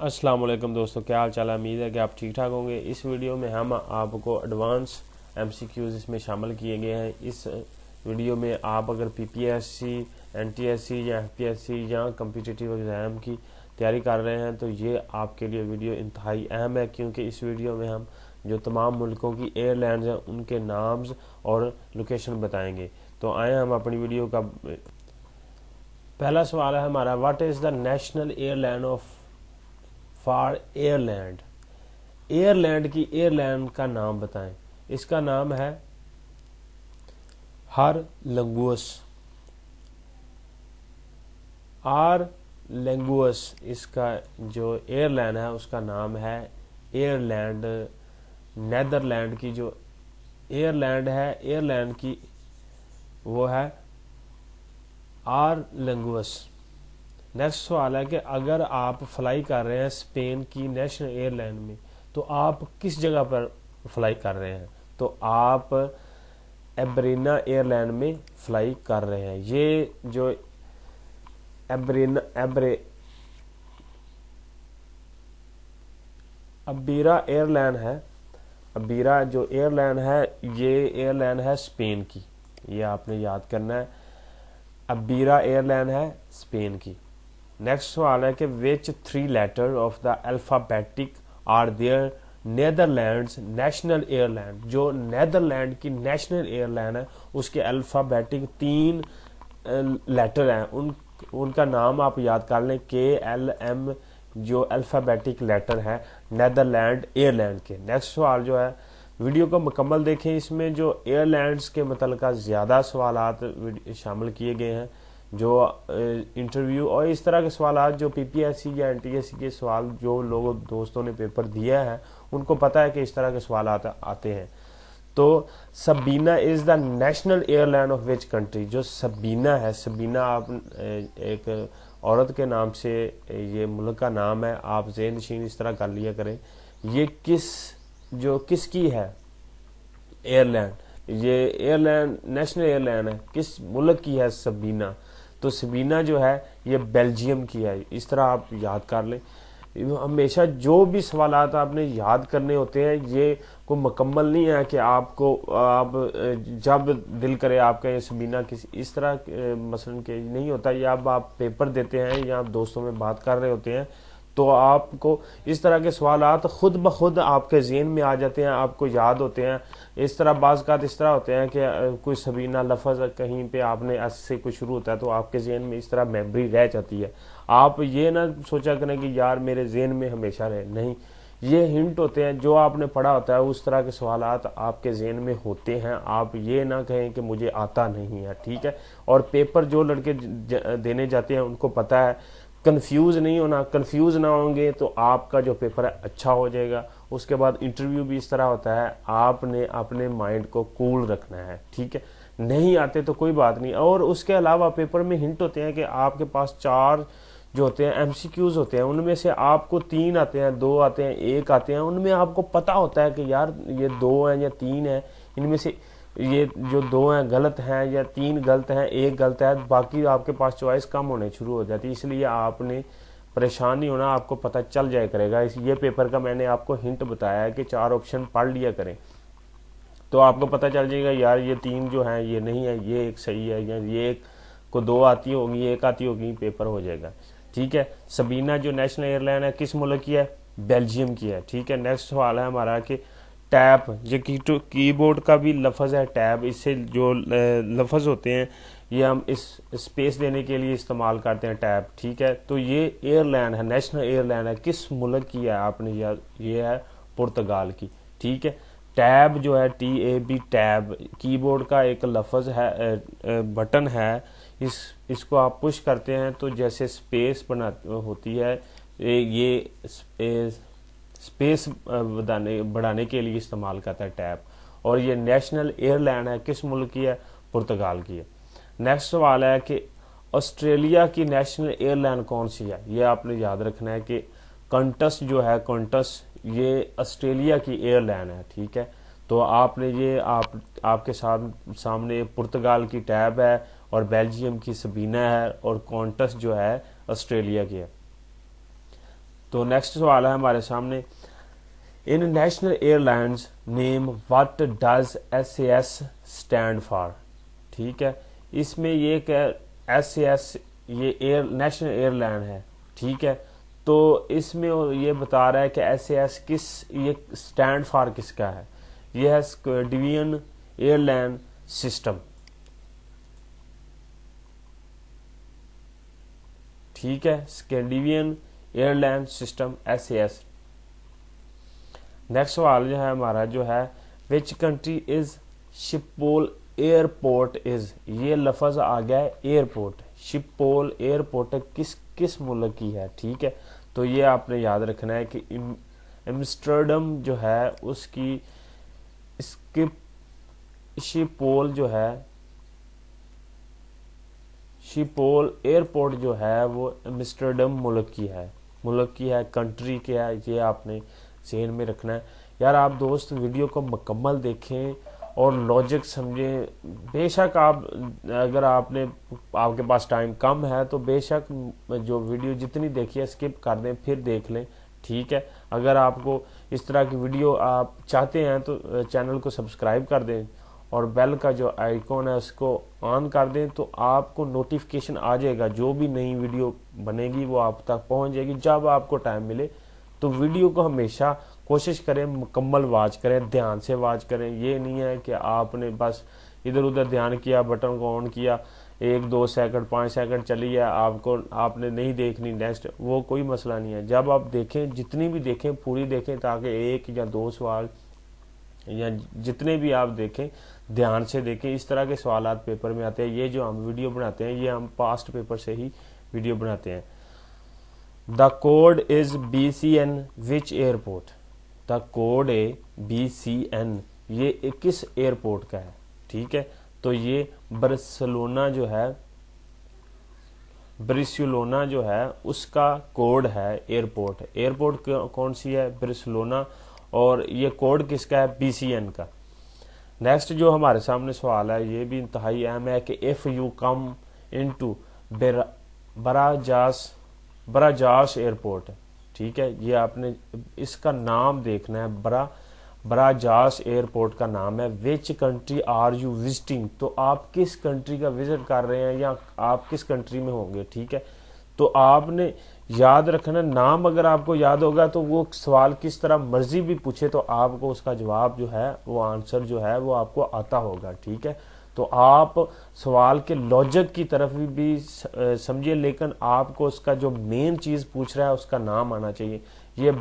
अस्सलाम वालेकुम दोस्तों, क्या हाल चाल है। उम्मीद है कि आप ठीक ठाक होंगे। इस वीडियो में हम आपको एडवांस एमसीक्यूज इसमें शामिल किए गए हैं। इस वीडियो में आप अगर पीपीएससी, एनटीएससी या एफपीएससी या कम्पिटिटिव एग्ज़ाम की तैयारी कर रहे हैं तो ये आपके लिए वीडियो इंतहाई अहम है, क्योंकि इस वीडियो में हम जो तमाम मुल्कों की एयरलाइंस हैं उनके नाम्स और लोकेशन बताएंगे। तो आए हम अपनी वीडियो का पहला सवाल है हमारा, what is the national airline of for Ireland. Ireland की एयरलाइन का नाम बताएं। इसका नाम है हर लंगुअस। आर लैंगुअस इसका जो एयरलाइन है उसका नाम है। एयरलैंड नेदरलैंड की जो एयरलैंड है, एयरलैंड की वो है आर लैंगुअस। नेक्स्ट सवाल है कि अगर आप फ्लाई कर रहे हैं स्पेन की नेशनल एयरलाइन में तो आप किस जगह पर फ्लाई कर रहे हैं। तो आप एब्रीना एयरलाइन में फ्लाई कर रहे हैं। ये जो अबीरा एयरलाइन है, अबीरा जो एयरलाइन है ये एयरलाइन है स्पेन की। ये आपने याद करना है, अबीरा एयरलाइन है स्पेन की। नेक्स्ट सवाल है कि which 3 letter of the alphabetic are there Netherlands national airline. जो नेदरलैंड की नेशनल एयरलाइन है उसके अल्फाबेटिक 3 लेटर हैं, उनका नाम आप याद कर लें। KLM जो अल्फाबेटिक लेटर है नेदरलैंड एयरलाइन के। नेक्स्ट सवाल जो है, वीडियो को मुकम्मल देखें, इसमें जो एयरलाइंस के मुतल्लिक़ ज़्यादा सवालात शामिल किए गए हैं, जो इंटरव्यू और इस तरह के सवाल जो पीपीएससी या एनटीएससी के सवाल जो लोगों दोस्तों ने पेपर दिया है उनको पता है कि इस तरह के सवाल आते हैं। तो Sabina is the national airline of which country. जो सबीना है, सबीना आप एक औरत के नाम से ये मुल्क का नाम है, आप ज़ेहन नशीन इस तरह कर लिया करें। ये किसकी है एयरलाइन, ये एयरलाइन नेशनल एयरलाइन है, किस मुल्क की है सबीना। तो सबीना जो है ये बेल्जियम की है। इस तरह आप याद कर लें। हमेशा जो भी सवालात आपने याद करने होते हैं ये कोई मुकम्मल नहीं है कि आपको आप जब दिल करे आपका ये सबीना किसी इस तरह मसलन के नहीं होता। या अब आप पेपर देते हैं या आप दोस्तों में बात कर रहे होते हैं तो आपको इस तरह के सवालात खुद ब खुद आपके ज़हन में आ जाते हैं, आपको याद होते हैं। इस तरह बाज़ इस तरह होते हैं कि कोई सबीना लफ्ज़ कहीं पे आपने एस से कुछ शुरू होता है तो आपके ज़हन में इस तरह मेमोरी रह जाती है। आप ये ना सोचा करें कि यार मेरे ज़हन में हमेशा रहे, नहीं, ये हिंट होते हैं। जो आपने पढ़ा होता है उस तरह के सवालात आपके ज़हन में होते हैं। आप ये ना कहें कि मुझे आता नहीं है, ठीक है। और पेपर जो लड़के देने जाते हैं उनको पता है, कंफ्यूज नहीं होना। कंफ्यूज ना होंगे तो आपका जो पेपर है अच्छा हो जाएगा। उसके बाद इंटरव्यू भी इस तरह होता है, आपने अपने माइंड को कूल रखना है, ठीक है। नहीं आते तो कोई बात नहीं। और उसके अलावा पेपर में हिंट होते हैं कि आपके पास 4 जो होते हैं एमसीक्यूज होते हैं, उनमें से आपको 3 आते हैं, 2 आते हैं, 1 आते हैं। उनमें आपको पता होता है कि यार ये 2 हैं या 3 हैं, इनमें से ये जो 2 हैं गलत हैं या 3 गलत हैं, 1 गलत है, बाकी आपके पास चॉइस कम होने शुरू हो जाती है। इसलिए आपने परेशान नहीं होना, आपको पता चल जाया करेगा। ये पेपर का मैंने आपको हिंट बताया है कि 4 ऑप्शन पढ़ लिया करें तो आपको पता चल जाएगा यार ये 3 जो हैं ये नहीं है, ये एक सही है, या ये एक को 2 आती होगी, 1 आती होगी, पेपर हो जाएगा, ठीक है। सबीना जो नेशनल एयरलाइन है किस मुल्क की है, बेल्जियम की है, ठीक है। नेक्स्ट सवाल है हमारा कि टैब, ये कीबोर्ड का भी लफ्ज़ है टैब। इससे जो लफ्ज़ होते हैं ये हम इस स्पेस देने के लिए इस्तेमाल करते हैं टैब, ठीक है। तो ये एयरलाइन है, नेशनल एयरलाइन है, किस मुल्क की है आपने याद, ये है पुर्तगाल की, ठीक है। टैब जो है TAB टैब कीबोर्ड का एक लफ्ज़ है, बटन है। इसको आप पुश करते हैं तो जैसे स्पेस बना होती है, ये स्पेस बढ़ाने के लिए इस्तेमाल करता है टैब। और ये नेशनल एयरलाइन है, किस मुल्क की है, पुर्तगाल की है। नेक्स्ट सवाल है कि ऑस्ट्रेलिया की नेशनल एयरलाइन कौन सी है। ये आपने याद रखना है कि कॉन्टस जो है, कॉन्टस ये ऑस्ट्रेलिया की एयरलाइन है, ठीक है। तो आपने ये आपके सामने पुर्तगाल की टैब है और बेल्जियम की सबीना है और कॉन्टस जो है ऑस्ट्रेलिया की है। तो नेक्स्ट सवाल है हमारे सामने, in national airlines name what does SAS stand for. ठीक है, इसमें ये SAS ये नेशनल एयरलाइन है। ठीक है, तो इसमें ये बता रहा है कि SAS किस ये स्टैंड फॉर किसका है। ये है स्कैंडिनेवियन एयरलाइन सिस्टम। ठीक है, Scandinavian airline system SAS। Next सवाल जो है हमारा जो है, which country is Schiphol airport is. ये लफ्ज आ गया है एयरपोर्ट, शिपोल एयरपोर्ट किस मुल्क की है। ठीक है, तो ये आपने याद रखना है कि एम्स्टर्डम जो है उसकी इसके शिपोल जो है शिपोल एयरपोर्ट जो है वो एम्स्टर्डम मुल्क की है, कंट्री की है। ये आपने ज़हन में रखना है। यार आप दोस्त वीडियो को मुकम्मल देखें और लॉजिक समझें। बेशक आप अगर आपके पास टाइम कम है तो बेशक जो वीडियो जितनी देखिए स्किप कर दें, फिर देख लें। ठीक है, अगर आपको इस तरह की वीडियो आप चाहते हैं तो चैनल को सब्सक्राइब कर दें और बेल का जो आइकॉन है उसको ऑन कर दें, तो आपको नोटिफिकेशन आ जाएगा। जो भी नई वीडियो बनेगी वो आप तक पहुंच जाएगी जब आपको टाइम मिले। तो वीडियो को हमेशा कोशिश करें मुकम्मल वॉच करें, ध्यान से वॉच करें। ये नहीं है कि आपने बस इधर उधर ध्यान किया, बटन को ऑन किया, 1-2 सेकंड 5 सेकंड चली है, आपने नहीं देखनी नेक्स्ट, वो कोई मसला नहीं है। जब आप देखें, जितनी भी देखें पूरी देखें, ताकि 1 या 2 सवाल या जितने भी आप देखें ध्यान से देखें। इस तरह के सवालात पेपर में आते हैं। ये जो हम वीडियो बनाते हैं ये हम पास्ट पेपर से ही वीडियो बनाते हैं। The code is BCN which airport. The code है BCN, ये किस एयरपोर्ट का है। ठीक है, तो ये बार्सिलोना जो है उसका कोड है एयरपोर्ट कौन सी है, बार्सिलोना, और ये कोड किसका है, BCN का। नेक्स्ट जो हमारे सामने सवाल है ये भी इंतहाई अहम है कि if you come into Barajas airport. ठीक है, ये आपने इसका नाम देखना है। बराजास एयरपोर्ट का नाम है। Which country are you visiting, तो आप किस कंट्री का विजिट कर रहे हैं या आप किस कंट्री में होंगे। ठीक है, तो आपने याद रखना, नाम अगर आपको याद होगा तो वो सवाल किस तरह मर्जी भी पूछे तो आपको उसका जवाब जो है वो आंसर जो है वो आपको आता होगा। ठीक है, तो आप सवाल के लॉजिक की तरफ भी समझिए, लेकिन आपको उसका जो मेन चीज पूछ रहा है उसका नाम आना चाहिए। ये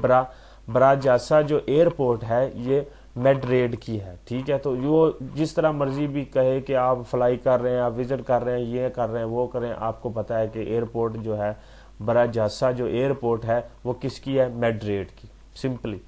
बराजासा जो एयरपोर्ट है ये मैड्रिड की है। ठीक है, तो वो जिस तरह मर्जी भी कहे कि आप फ्लाई कर रहे हैं, आप विजिट कर रहे हैं, ये कर रहे हैं, वो कर रहे हैं, आपको पता है कि एयरपोर्ट जो है बराजासा जो एयरपोर्ट है वो किसकी है, मैड्रिड की, सिंपली।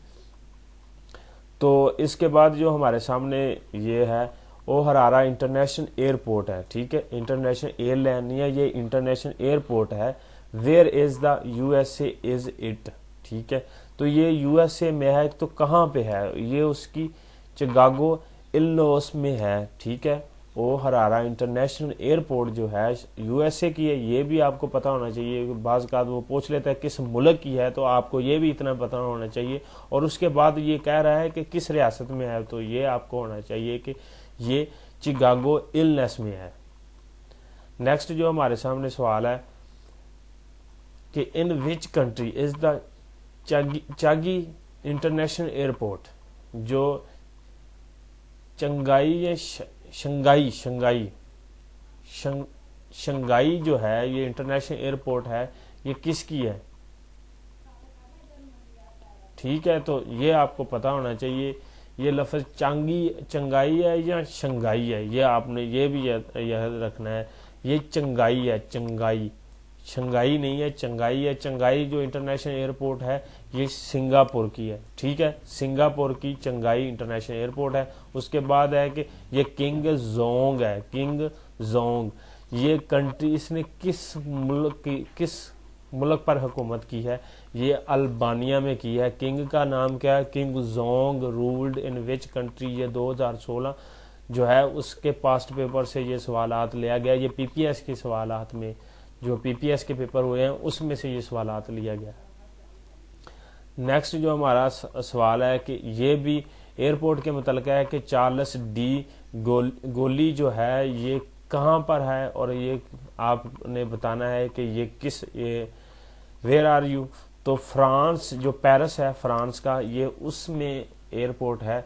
तो इसके बाद जो हमारे सामने ये है ओ हरारा इंटरनेशनल एयरपोर्ट है। ठीक है, इंटरनेशनल एयरलाइन नहीं है, ये इंटरनेशनल एयरपोर्ट है। Where is the USA is it. ठीक है, तो ये USA में है, तो कहाँ पे है, ये उसकी चिकागो इलिनॉइस में है। ठीक है, ओ हरारा इंटरनेशनल एयरपोर्ट जो है USA की है, ये भी आपको पता होना चाहिए। बाज़ का वो पूछ लेता है किस मुल्क की है, तो आपको ये भी इतना पता होना चाहिए। और उसके बाद ये कह रहा है कि किस रियासत में है, तो ये आपको होना चाहिए कि ये चिकागो इलिनॉइस में है। नेक्स्ट जो हमारे सामने सवाल है कि in which country is the चागी इंटरनेशनल एयरपोर्ट। जो शंघाई जो है ये इंटरनेशनल एयरपोर्ट है, ये किसकी है। ठीक है, तो ये आपको पता होना चाहिए। ये लफ्ज चंगाई है या शंघाई है, ये आपने ये भी याद रखना है। ये चंगाई है, शंघाई नहीं है, चंगाई है। चंगाई जो इंटरनेशनल एयरपोर्ट है ये सिंगापुर की है। ठीक है, सिंगापुर की चंगाई इंटरनेशनल एयरपोर्ट है। उसके बाद है कि ये किंग जोंग है, किंग जोंग। ये कंट्री इसने किस मुल्क पर हुकूमत की है, ये अल्बानिया में की है। किंग का नाम क्या है, king Jong ruled in which country. ये 2016 जो है उसके पास्ट पेपर से ये सवालात लिया गया। ये PPS के सवालात में जो PPS के पेपर हुए हैं उसमें से ये सवालात लिया गया। नेक्स्ट जो हमारा सवाल है कि ये भी एयरपोर्ट के मुतल्लिक़ है कि चार्ल्स डी गोली जो है ये कहाँ पर है, और ये आपने बताना है कि ये किस वेयर आर यू। तो फ्रांस जो पेरिस है फ्रांस का, ये उसमें एयरपोर्ट है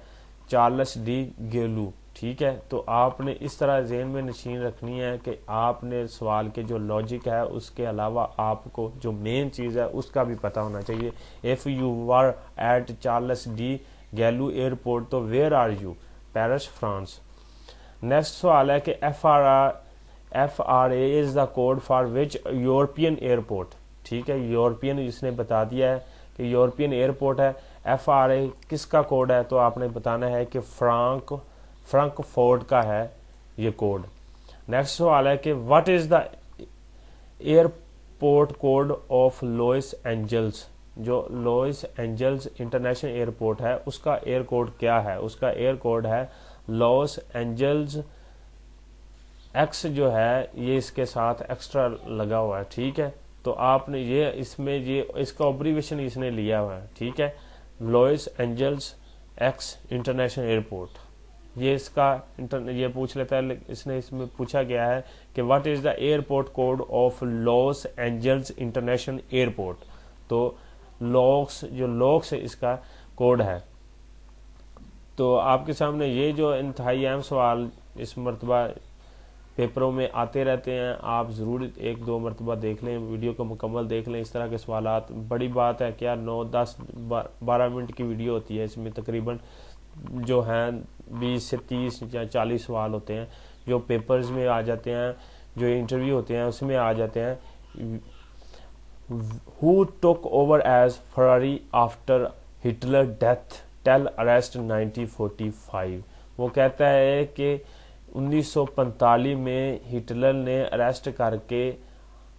चार्ल्स डी गोली। ठीक है, तो आपने इस तरह ज़हन में नशीन रखनी है कि आपने सवाल के जो लॉजिक है उसके अलावा आपको जो मेन चीज़ है उसका भी पता होना चाहिए। If you were at Charles de Gaulle airport, तो where are you, Paris France. Next सवाल है कि FRA is the code for which European airport. ठीक है, यूरोपियन इसने बता दिया है कि यूरोपियन एयरपोर्ट है। FRA किसका कोड है, तो आपने बताना है कि फ्रैंकफर्ट का है ये कोड। नेक्स्ट सवाल है कि what is the airport code of Los Angeles. जो लॉस एंजल्स इंटरनेशनल एयरपोर्ट है उसका एयर कोड क्या है, उसका एयर कोड है लॉस एंजल्स एक्स जो है ये इसके साथ एक्स्ट्रा लगा हुआ है। ठीक है, तो आपने ये इसमें ये इसका ऑब्रिवेशन इसने लिया हुआ है। ठीक है, Los Angeles x international airport, ये इसका ये पूछ लेता है, इसने इसमें पूछा गया है कि what is the airport code of Los Angeles international airport. तो लॉक्स इसका कोड है। तो आपके सामने ये जो इंतहाई अहम सवाल इस मरतबा पेपरों में आते रहते हैं, आप ज़रूर एक दो मरतबा देख लें, वीडियो को मुकम्मल देख लें। इस तरह के सवालात, बड़ी बात है क्या, 9, 10, 12 मिनट की वीडियो होती है, इसमें तकरीबन जो हैं 20 से 30 या 40 सवाल होते हैं जो पेपर्स में आ जाते हैं, जो इंटरव्यू होते हैं उसमें आ जाते हैं। Who took over as fuhrer after Hitler death till arrest 1945। वो कहता है कि 1945 में हिटलर ने अरेस्ट करके,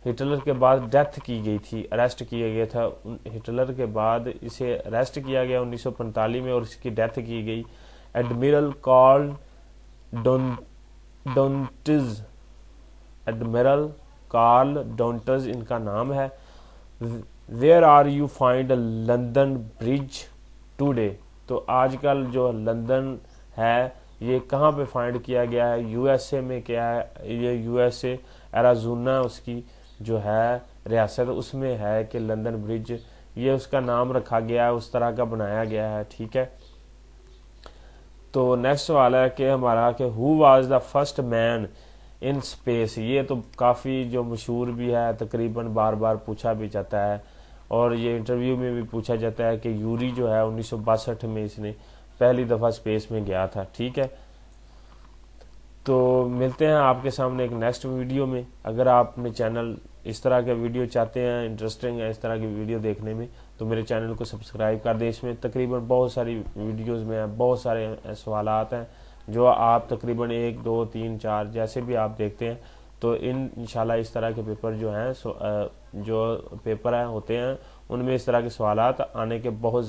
हिटलर के बाद डेथ की गई थी, अरेस्ट किया गया था हिटलर के बाद, इसे अरेस्ट किया गया 1945 में और इसकी डेथ की गई। Admiral Karl Dönitz, admiral Karl Dönitz इनका नाम है। Where are you find London Bridge today. तो आजकल जो लंदन है ये कहाँ पे फाइंड किया गया है, यूएसए में। क्या है ये, यूएसए एराजोना उसकी जो है रियासत, उसमें है कि लंदन ब्रिज, ये उसका नाम रखा गया है, उस तरह का बनाया गया है। ठीक है, तो नेक्स्ट सवाल है कि हमारा कि who was the first man in space. ये तो काफ़ी जो मशहूर भी है, तकरीबन बार बार पूछा भी जाता है और ये इंटरव्यू में भी पूछा जाता है कि यूरी जो है 1962 में इसने पहली दफ़ा स्पेस में गया था। ठीक है, तो मिलते हैं आपके सामने एक नेक्स्ट वीडियो में। अगर आप अपने चैनल इस तरह के वीडियो चाहते हैं, इंटरेस्टिंग है इस तरह की वीडियो देखने में, तो मेरे चैनल को सब्सक्राइब कर दें। इसमें तकरीबन बहुत सारी वीडियोस में बहुत सारे सवालात हैं जो आप तकरीबन 1, 2, 3, 4 जैसे भी आप देखते हैं। तो इंशाल्लाह इस तरह के पेपर जो हैं जो पेपर हैं होते हैं उनमें इस तरह के सवालात आने के बहुत